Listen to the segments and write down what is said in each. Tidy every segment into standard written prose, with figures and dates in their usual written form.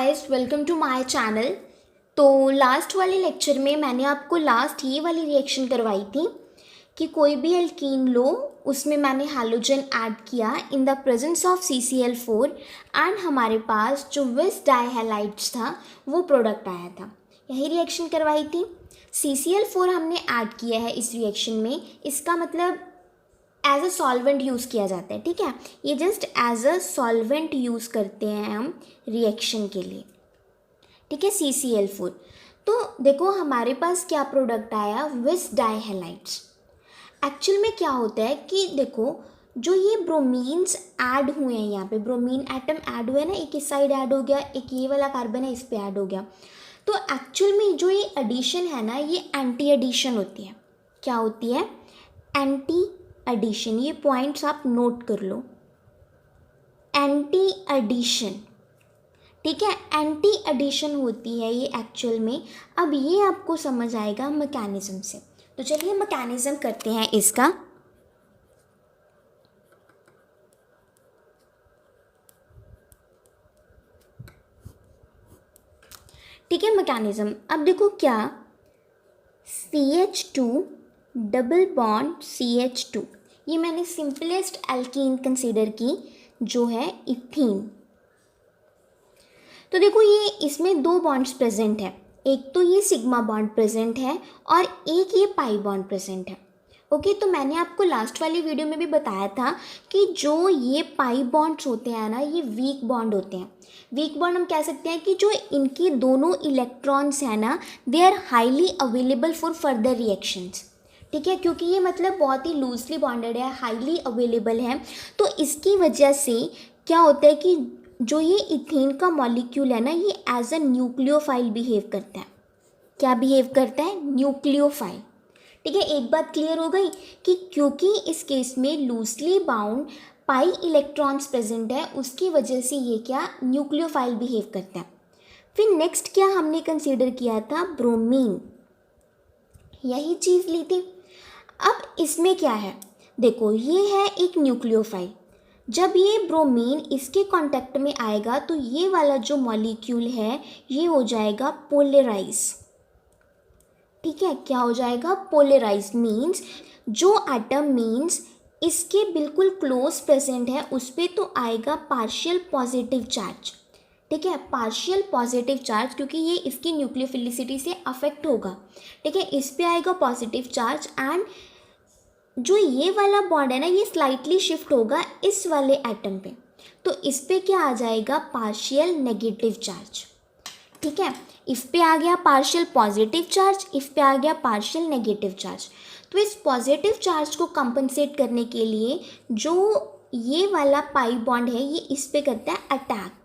Guys, welcome to my channel. तो last वाले lecture में मैंने आपको लास्ट ये वाली रिएक्शन करवाई थी कि कोई भी एल्कीन लो, उसमें मैंने हैलोजन ऐड किया in the presence of CCl4 and हमारे पास जो विस डाइहैलाइड्स था वो प्रोडक्ट आया था। यही रिएक्शन करवाई थी। CCl4 हमने ऐड किया है इस रिएक्शन में, इसका मतलब एज अ सॉल्वेंट यूज़ किया जाता है। ठीक है, ये just as a solvent use करते हैं हम रिएक्शन के लिए। ठीक है, CCl4। तो देखो हमारे पास क्या प्रोडक्ट आया, विस डाइहैलाइड्स। एक्चुअल में क्या होता है कि देखो जो ये ब्रोमीन्स ऐड हुए हैं, यहाँ पे ब्रोमीन एटम ऐड हुए हैं ना, एक इस साइड ऐड हो गया, एक ये वाला कार्बन है इस पे ऐड हो गया। तो एक्चुअल में जो ये एडिशन है ना, ये एंटी एडिशन होती है। क्या होती है? Anti addition. ये पॉइंट्स आप नोट कर लो, एंटी एडिशन। ठीक है, एंटी एडिशन होती है ये एक्चुअल में। अब ये आपको समझ आएगा मैकेनिज्म से। तो चलिए मैकेनिज्म करते हैं इसका। ठीक है, मैकेनिज्म। अब देखो क्या, CH2 डबल बॉन्ड CH2, ये मैंने सिंपलेस्ट एल्कीन कंसीडर की जो है इथीन। तो देखो ये इसमें दो बॉन्ड्स प्रेजेंट है, एक तो ये सिग्मा बॉन्ड प्रेजेंट है और एक ये पाई बॉन्ड प्रेजेंट है। ओके, तो मैंने आपको लास्ट वाली वीडियो में भी बताया था कि जो ये पाई बॉन्ड्स होते हैं ना, ये वीक बॉन्ड होते हैं। वीक बॉन्ड हम कह सकते हैं कि जो इनके दोनों इलेक्ट्रॉन्स हैं ना, they are highly available for further reactions. ठीक है, क्योंकि ये मतलब बहुत ही लूजली बॉन्डेड है, हाईली अवेलेबल है। तो इसकी वजह से क्या होता है कि जो ये इथेन का मॉलिक्यूल है ना, ये एज अ न्यूक्लियोफाइल बिहेव करता है। क्या बिहेव करता है? न्यूक्लियोफाइल। ठीक है, एक बात क्लियर हो गई कि क्योंकि इस केस में loosely bound pi electrons present है, उसकी वजह से ये क्या न्यूक्लियोफाइल बिहेव करता है। फिर नेक्स्ट क्या हमने कंसीडर किया था? ब्रोमीन। यही चीज़ ली थी। अब इसमें क्या है, देखो ये है एक न्यूक्लियोफाइल। जब ये ब्रोमीन इसके कांटेक्ट में आएगा तो ये वाला जो मॉलिक्यूल है ये हो जाएगा पोलराइज। ठीक है, क्या हो जाएगा? पोलराइज। मीन्स जो एटम मीन्स इसके बिल्कुल क्लोज प्रेजेंट है उस पर तो आएगा पार्शियल पॉजिटिव चार्ज। ठीक है, पार्शियल पॉजिटिव चार्ज, क्योंकि ये इसकी न्यूक्लियोफिलिसिटी से अफेक्ट होगा। ठीक है, इस पे आएगा पॉजिटिव चार्ज एंड जो ये वाला बॉन्ड है ना, ये स्लाइटली शिफ्ट होगा इस वाले एटम पे, तो इस पे क्या आ जाएगा? Partial negative charge. ठीक है, इस पे आ गया पार्शियल पॉजिटिव चार्ज, इस पे आ गया पार्शियल नेगेटिव चार्ज। तो इस पॉजिटिव चार्ज को कंपनसेट करने के लिए जो ये वाला पाई बॉन्ड है ये इस पे करता है अटैक।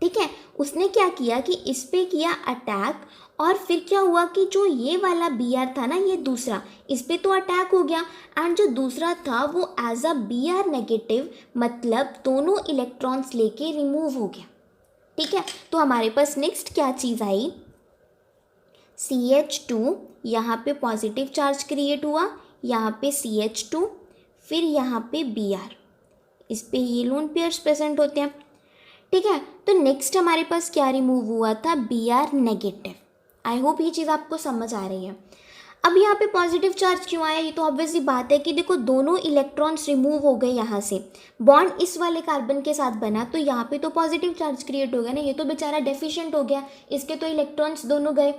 ठीक है, उसने क्या किया कि इस पे किया अटैक, और फिर क्या हुआ कि जो ये वाला Br था ना, ये दूसरा, इस पे तो अटैक हो गया एंड जो दूसरा था वो एज अ Br नेगेटिव, मतलब दोनों इलेक्ट्रॉन्स लेके रिमूव हो गया। ठीक है, तो हमारे पास नेक्स्ट क्या चीज़ आई? CH2, यहाँ पे पॉजिटिव चार्ज क्रिएट हुआ, यहाँ पे CH2, फिर यहाँ पे Br, इस पे ये लोन पेयर्स प्रेजेंट होते हैं। ठीक है, तो नेक्स्ट हमारे पास क्या रिमूव हुआ था? Br negative. आई होप ये चीज़ आपको समझ आ रही है। अब यहाँ पे पॉजिटिव चार्ज क्यों आया? ये तो ऑब्वियसली बात है कि देखो दोनों इलेक्ट्रॉन्स रिमूव हो गए यहाँ से, बॉन्ड इस वाले कार्बन के साथ बना, तो यहाँ पे तो पॉजिटिव चार्ज क्रिएट हो गया ना, ये तो बेचारा डेफिशिएंट हो गया, इसके तो इलेक्ट्रॉन्स दोनों गए।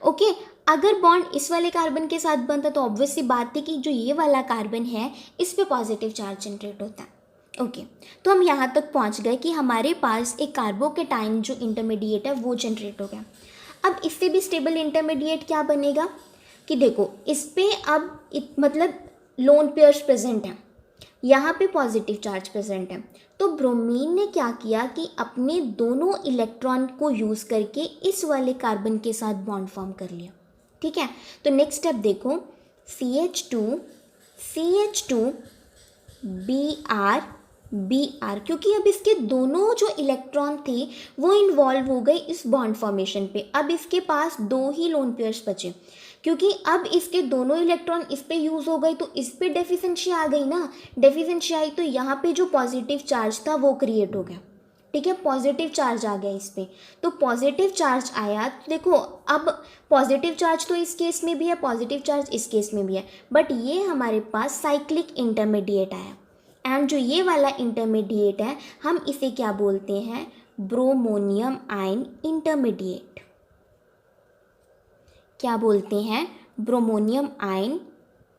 ओके, अगर बॉन्ड इस वाले कार्बन के साथ बनता तो ऑब्वियसली बात थी कि जो ये वाला कार्बन है इस पर पॉजिटिव चार्ज जनरेट होता है। ओके, तो हम यहाँ तक पहुँच गए कि हमारे पास एक कार्बोकेटाइन जो इंटरमीडिएट है वो जनरेट हो गया। अब इससे भी स्टेबल इंटरमीडिएट क्या बनेगा कि देखो इस पे अब मतलब लोन पेयर्स प्रेजेंट हैं, यहाँ पे पॉजिटिव चार्ज प्रेजेंट है, तो ब्रोमीन ने क्या किया कि अपने दोनों इलेक्ट्रॉन को यूज़ करके इस वाले कार्बन के साथ बॉन्ड फॉर्म कर लिया। ठीक है, तो नेक्स्ट स्टेप देखो, CH2 Br, क्योंकि अब इसके दोनों जो इलेक्ट्रॉन थे वो इन्वॉल्व हो गए इस बॉन्ड फॉर्मेशन पे। अब इसके पास दो ही लोन पेयर्स बचे, क्योंकि अब इसके दोनों इलेक्ट्रॉन इस पे यूज़ हो गए, तो इस पे डेफिशिएंसी आ गई ना। डेफिशिएंसी आई तो यहाँ पे जो पॉजिटिव चार्ज था वो क्रिएट हो गया। ठीक है, पॉजिटिव चार्ज आ गया इस पर, तो पॉजिटिव चार्ज आया तो देखो अब पॉजिटिव चार्ज तो इस केस में भी है, पॉजिटिव चार्ज इस केस में भी है, बट ये हमारे पास साइक्लिक इंटरमीडिएट आया। एंड जो ये वाला इंटरमीडिएट है हम इसे क्या बोलते हैं, ब्रोमोनियम आयन इंटरमीडिएट। क्या बोलते हैं, ब्रोमोनियम आयन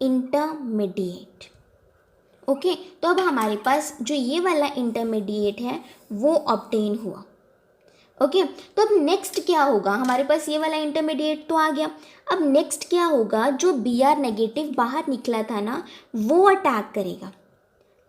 इंटरमीडिएट। ओके, तो अब हमारे पास जो ये वाला इंटरमीडिएट है वो ऑब्टेन हुआ। ओके, तो अब नेक्स्ट क्या होगा, हमारे पास ये वाला इंटरमीडिएट तो आ गया, अब नेक्स्ट क्या होगा, जो Br नेगेटिव बाहर निकला था ना वो अटैक करेगा।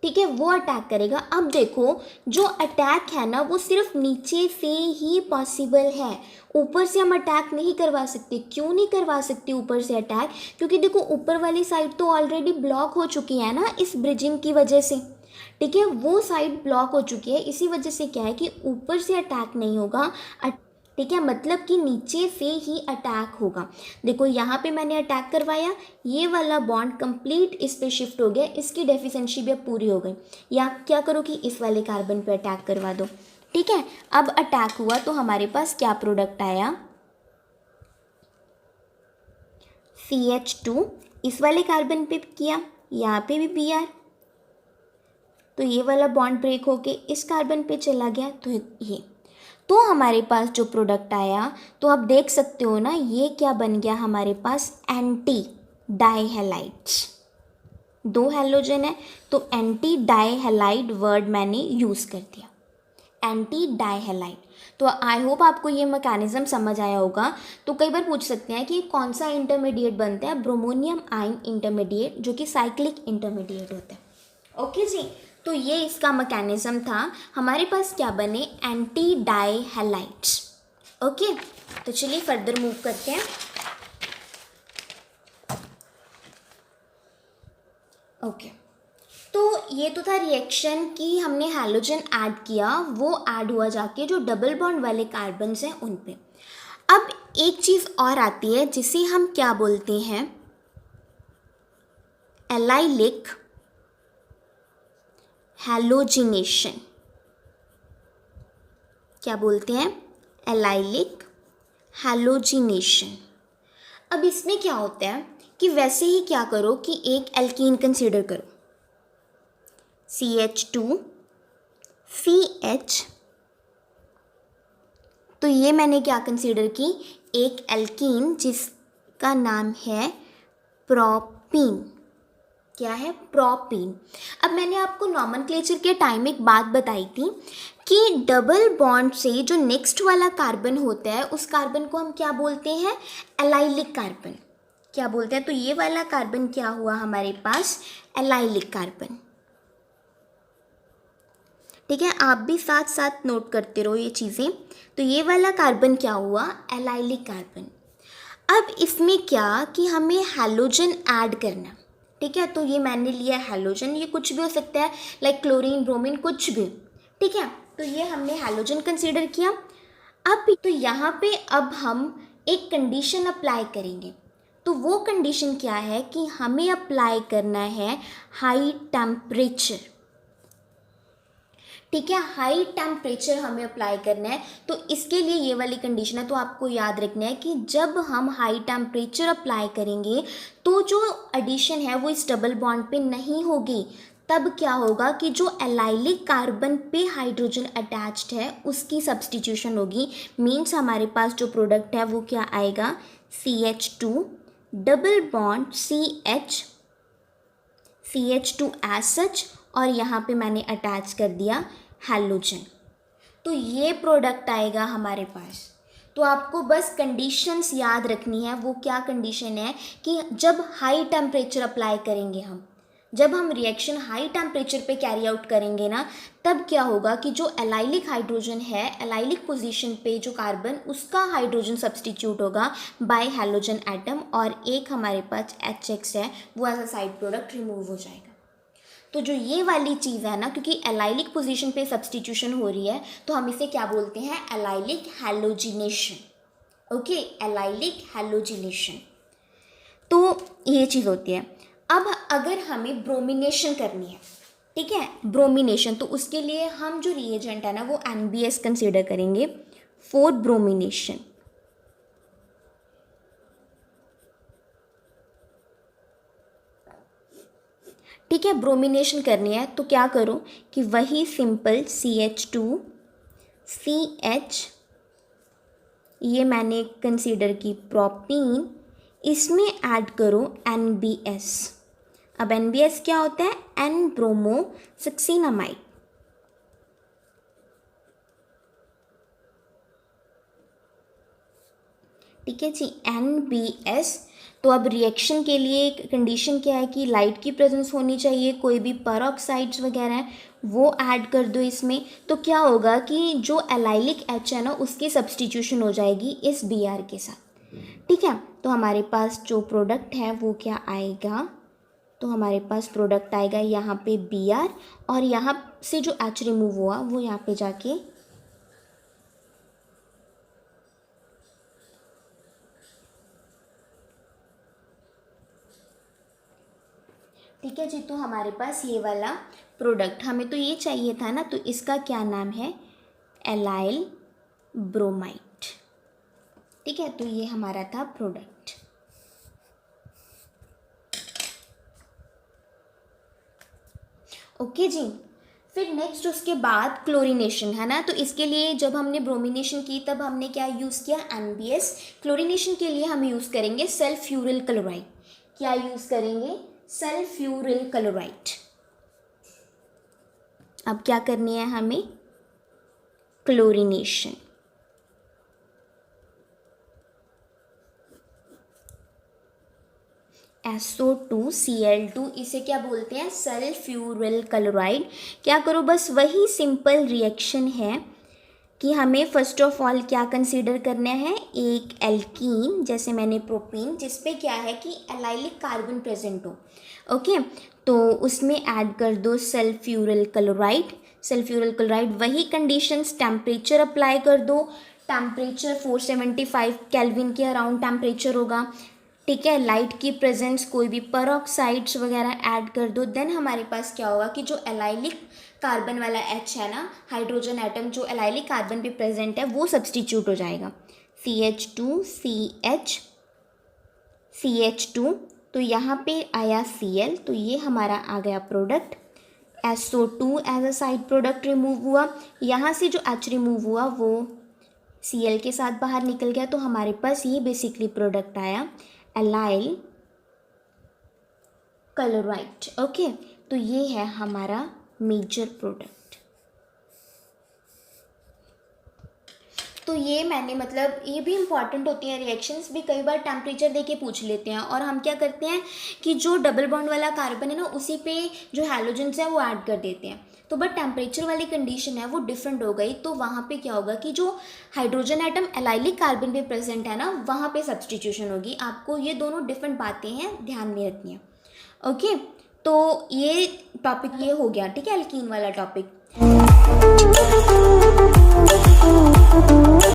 ठीक है, वो अटैक करेगा। अब देखो जो अटैक है ना वो सिर्फ नीचे से ही पॉसिबल है, ऊपर से हम अटैक नहीं करवा सकते। क्यों नहीं करवा सकते ऊपर से अटैक, क्योंकि देखो ऊपर वाली साइड तो ऑलरेडी ब्लॉक हो चुकी है ना इस ब्रिजिंग की वजह से। ठीक है, वो साइड ब्लॉक हो चुकी है, इसी वजह से क्या है कि ऊपर से अटैक नहीं होगा। ठीक है, मतलब कि नीचे से ही अटैक होगा। देखो यहाँ पे मैंने अटैक करवाया, ये वाला बॉन्ड कंप्लीट इस पे शिफ्ट हो गया, इसकी डेफिशिएंसी भी अब पूरी हो गई। या क्या करो कि इस वाले कार्बन पे अटैक करवा दो। ठीक है, अब अटैक हुआ तो हमारे पास क्या प्रोडक्ट आया, CH2 इस वाले कार्बन पे किया, यहाँ पे भी Br, तो ये वाला बॉन्ड ब्रेक होके इस कार्बन पे चला गया, तो ये तो हमारे पास जो प्रोडक्ट आया, तो आप देख सकते हो ना ये क्या बन गया हमारे पास, एंटी डाइहैलाइड्स। 2 हैलोजन है तो एंटी डाइहैलाइड वर्ड मैंने यूज़ कर दिया, एंटी डाइहैलाइड। तो आई होप आपको ये मैकेनिज्म समझ आया होगा। तो कई बार पूछ सकते हैं कि कौन सा इंटरमीडिएट बनता है, ब्रोमोनियम आयन इंटरमीडिएट, जो कि साइक्लिक इंटरमीडिएट होता है। ओके जी, तो ये इसका मैकेनिज्म था। हमारे पास क्या बने, एंटी डाइहैलाइड्स। ओके, तो चलिए फर्दर मूव करते हैं। ओके, तो ये तो था रिएक्शन कि हमने हैलोजन ऐड किया, वो ऐड हुआ जाके जो डबल बॉन्ड वाले कार्बन्स हैं उन पे। अब एक चीज़ और आती है जिसे हम क्या बोलते हैं, एलाइलिक हैलोजिनेशन। क्या बोलते हैं, एलाइलिक हैलोजिनेशन। अब इसमें क्या होता है कि वैसे ही क्या करो कि एक एल्कीन कंसीडर करो, CH2 CH, तो ये मैंने क्या कंसीडर की, एक एल्कीन जिसका नाम है प्रोपीन। क्या है, प्रोपीन। अब मैंने आपको नॉमेनक्लेचर के टाइम एक बात बताई थी कि डबल बॉन्ड से जो नेक्स्ट वाला कार्बन होता है उस कार्बन को हम क्या बोलते हैं, एलाइलिक कार्बन। क्या बोलते हैं, तो ये वाला कार्बन क्या हुआ हमारे पास, एलाइलिक कार्बन। ठीक है, आप भी साथ साथ नोट करते रहो ये चीज़ें। तो ये वाला कार्बन क्या हुआ, एलाइलिक कार्बन। अब इसमें क्या कि हमें हैलोजन ऐड करना। ठीक है, तो ये मैंने लिया हैलोजन, ये कुछ भी हो सकता है, लाइक क्लोरीन, ब्रोमीन, कुछ भी। ठीक है, तो ये हमने हैलोजन कंसीडर किया। अब तो यहाँ पे अब हम एक कंडीशन अप्लाई करेंगे, तो वो कंडीशन क्या है कि हमें अप्लाई करना है हाई टेम्परेचर। ठीक है, हाई टेम्परेचर हमें अप्लाई करना है। तो इसके लिए ये वाली कंडीशन है, तो आपको याद रखना है कि जब हम हाई टेम्परेचर अप्लाई करेंगे तो जो एडिशन है वो इस डबल बॉन्ड पे नहीं होगी। तब क्या होगा कि जो एलाइलिक कार्बन पे हाइड्रोजन अटैच्ड है उसकी सब्सटीट्यूशन होगी। मीन्स हमारे पास जो प्रोडक्ट है वो क्या आएगा, CH2 double bond CH2 as such, और यहाँ पे मैंने अटैच कर दिया हैलोजन, तो ये प्रोडक्ट आएगा हमारे पास। तो आपको बस कंडीशंस याद रखनी है। वो क्या कंडीशन है कि जब हाई टेम्परेचर अप्लाई करेंगे जब हम रिएक्शन हाई टेम्परेचर पे कैरी आउट करेंगे ना, तब क्या होगा कि जो एलाइलिक हाइड्रोजन है, एलाइलिक पोजीशन पे जो कार्बन, उसका हाइड्रोजन सब्सटीट्यूट होगा बाय हैलोजन एटम, और एक हमारे पास HX है वो as a side product remove हो जाएगा। तो जो ये वाली चीज़ है ना, क्योंकि एलाइलिक पोजीशन पे सब्सटीट्यूशन हो रही है, तो हम इसे क्या बोलते हैं, allylic halogenation. Okay, allylic halogenation, तो ये चीज़ होती है। अब अगर हमें ब्रोमिनेशन करनी है, ठीक है, ब्रोमिनेशन, तो उसके लिए हम जो रिएजेंट है ना वो NBS कंसीडर करेंगे फॉर ब्रोमिनेशन। ठीक है, ब्रोमिनेशन करनी है तो क्या करो कि वही सिंपल CH2CH, ये मैंने कंसीडर की प्रोपीन, इसमें ऐड करो NBS। अब NBS क्या होता है? N bromosuccinimide. ठीक है जी, NBS। तो अब रिएक्शन के लिए कंडीशन क्या है कि लाइट की प्रेजेंस होनी चाहिए, कोई भी परऑक्साइड्स वगैरह हैं वो ऐड कर दो इसमें। तो क्या होगा कि जो एलाइलिक H है ना उसकी सब्सटीट्यूशन हो जाएगी इस Br के साथ। ठीक है, तो हमारे पास जो प्रोडक्ट है वो क्या आएगा? तो हमारे पास प्रोडक्ट आएगा यहाँ पे Br, और यहाँ से जो H रिमूव हुआ वो यहाँ पे जाके ठीक है जी, तो हमारे पास ये वाला प्रोडक्ट, हमें तो ये चाहिए था ना, तो इसका क्या नाम है? Allyl bromide. ठीक है, तो ये हमारा था प्रोडक्ट। ओके जी, फिर नेक्स्ट उसके बाद क्लोरीनेशन है ना, तो इसके लिए जब हमने ब्रोमिनेशन की तब हमने क्या यूज़ किया? NBS। क्लोरीनेशन के लिए हम यूज़ करेंगे सल्फ्यूरिल क्लोराइड। क्या यूज़ करेंगे? Sulphuryl chloride. अब क्या करनी है हमें? क्लोरीनेशन। SO2Cl2, इसे क्या बोलते हैं? Sulphuryl chloride. क्या करो, बस वही सिंपल रिएक्शन है कि हमें फर्स्ट ऑफ ऑल क्या कंसीडर करना है? एक एल्कीन, जैसे मैंने प्रोपीन, जिस पे क्या है कि एलाइलिक कार्बन प्रेजेंट हो। ओके, तो उसमें ऐड कर दो सल्फ्यूरिल क्लोराइड। सल्फ्यूरिल क्लोराइड, वही कंडीशंस, टेम्परेचर अप्लाई कर दो। टेम्परेचर 475 केल्विन के अराउंड टेम्परेचर होगा। ठीक है, लाइट की प्रेजेंस, कोई भी परऑक्साइड्स वगैरह ऐड कर दो। देन हमारे पास क्या होगा कि जो एलाइलिक कार्बन वाला H है ना, हाइड्रोजन एटम जो एलाइलिक कार्बन पे प्रेजेंट है वो सब्सटीट्यूट हो जाएगा। CH2CH CH2, तो यहाँ पे आया Cl, तो ये हमारा आ गया product. SO2 as a side product remove हुआ, यहाँ से जो H रिमूव हुआ वो Cl के साथ बाहर निकल गया, तो हमारे पास ये बेसिकली प्रोडक्ट आया एलाइल क्लोराइड। ओके, तो ये है हमारा मेजर प्रोडक्ट। तो ये मैंने मतलब ये भी इम्पॉर्टेंट होती हैं रिएक्शंस भी, कई बार टेम्परेचर दे के पूछ लेते हैं, और हम क्या करते हैं कि जो डबल बॉन्ड वाला कार्बन है ना उसी पे जो हैलोजेंस है वो ऐड कर देते हैं। तो बट टेम्परेचर वाली कंडीशन है वो डिफरेंट हो गई, तो वहाँ पे क्या होगा कि जो हाइड्रोजन एटम एलाइलिक कार्बन पे प्रेजेंट है ना वहाँ पे सब्सटीट्यूशन होगी। आपको ये दोनों डिफरेंट बातें हैं ध्यान में रखनी है। ओके, तो ये टॉपिक ये हो गया। ठीक है, एल्कीन वाला टॉपिक।